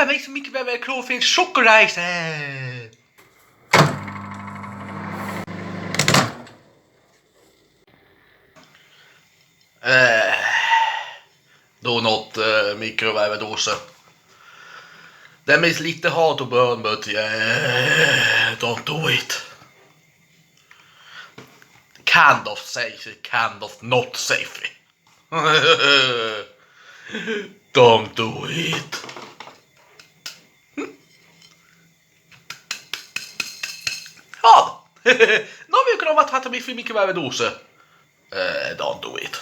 Papa makes me make a cornflakes sugar rice. Donut mikrovärmedose. That makes lite hard to burn, but don't do it. Kind of safe, kind of not safe. Don't do it. Ja, nu har vi kunnat vara med för mikrovärmedose. Don't do it.